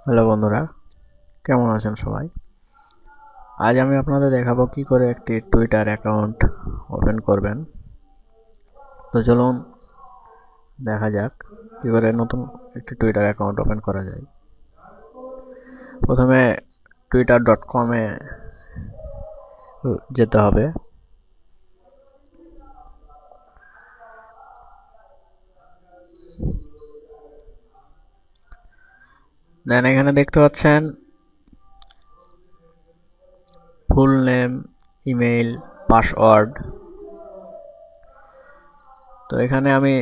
Hello বন্ধুরা, কেমন আছেন সবাই? আজ আমি আপনাদের দেখাবো কি করে একটি টুইটার অ্যাকাউন্ট ওপেন করবেন। তো চলুন দেখা যাক কি করে নতুন একটি টুইটার অ্যাকাউন্ট ওপেন করা যায়। প্রথমে twitter.com-এ যেতে হবে। দেন এখানে দেখতে পাচ্ছেন ফুল নেম, ইমেইল, পাসওয়ার্ড। তো এখানে আমি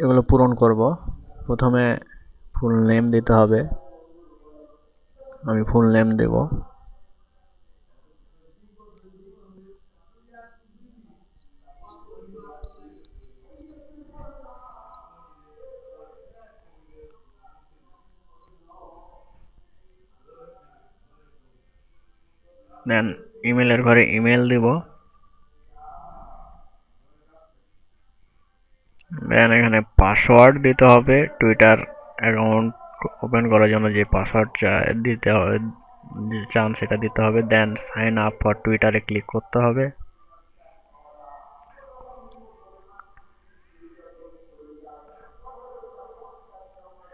এগুলো পূরণ করব। প্রথমে ফুল নেম দিতে হবে, আমি ফুল নেম দেব। দেন ইমেলের ঘরে ইমেল দিব। দেন এখানে পাসওয়ার্ড দিতে হবে। টুইটার অ্যাকাউন্ট ওপেন করার জন্য যে পাসওয়ার্ড দিতে হবে চান সেটা দিতে হবে। দেন সাইন আপ ফর টুইটারে ক্লিক করতে হবে।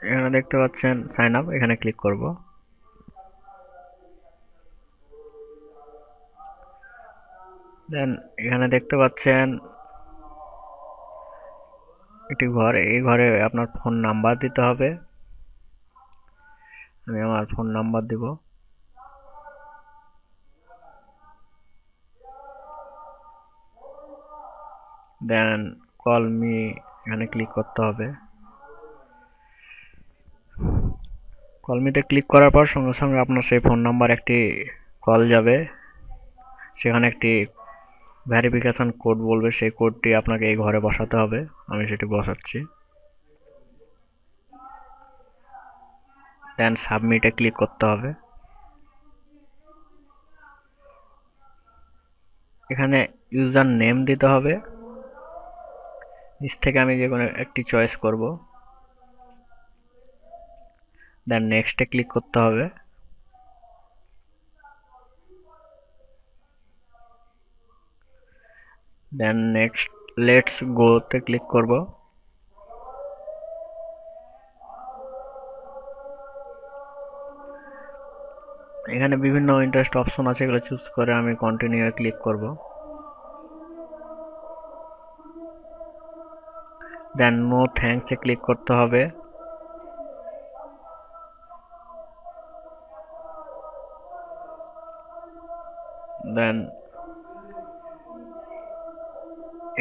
এখানে দেখতে পাচ্ছেন সাইন আপ, এখানে ক্লিক করব। দেন এখানে দেখতে পাচ্ছেন একটি ঘর, এই ঘরে আপনার ফোন নাম্বার দিতে হবে। আমি আমার ফোন নাম্বার দিব। দেন কল মি, এখানে ক্লিক করতে হবে। কল মিতে ক্লিক করার পর সঙ্গে সঙ্গে আপনার সেই ফোন নাম্বার একটি কল যাবে, সেখানে একটি ভেরিফিকেশন কোড বলবে, সেই কোডটি আপনাকে এই ঘরে বসাতে হবে। আমি সেটি বসাচ্ছি। দেন সাবমিটে ক্লিক করতে হবে। এখানে ইউজার নেম দিতে হবে। নিচ থেকে আমি যে কোনো একটি চয়েস করব। দেন নেক্সটে ক্লিক করতে হবে। দেন নেক্সট লেটস গোতে ক্লিক করব। এখানে বিভিন্ন ইন্টারেস্ট অপশন আছে, এগুলো চুজ করে আমি কন্টিনিউ ক্লিক করব। দেন নো থ্যাঙ্কসে ক্লিক করতে হবে। দেন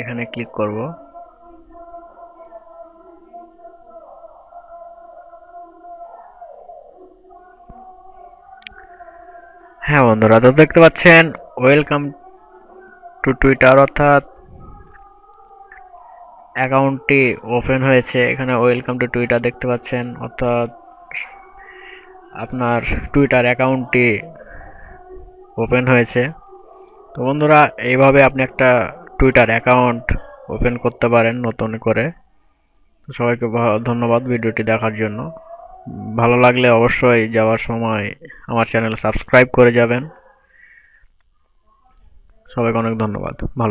এখানে ক্লিক করব। হ্যাঁ বন্ধুরা, তো দেখতে পাচ্ছেন ওয়েলকাম টু টুইটার, অর্থাৎ অ্যাকাউন্টটি ওপেন হয়েছে। এখানে ওয়েলকাম টু টুইটার দেখতে পাচ্ছেন, অর্থাৎ আপনার টুইটার অ্যাকাউন্টটি ওপেন হয়েছে। তো বন্ধুরা, এইভাবে আপনি একটা টুইটার অ্যাকাউন্ট ওপেন করতে পারেন নতুন করে। তো সবাইকে ধন্যবাদ ভিডিওটি দেখার জন্য। ভালো লাগলে অবশ্যই যাওয়ার সময় আমার চ্যানেল সাবস্ক্রাইব করে যাবেন। সবাইকে অনেক ধন্যবাদ। ভালো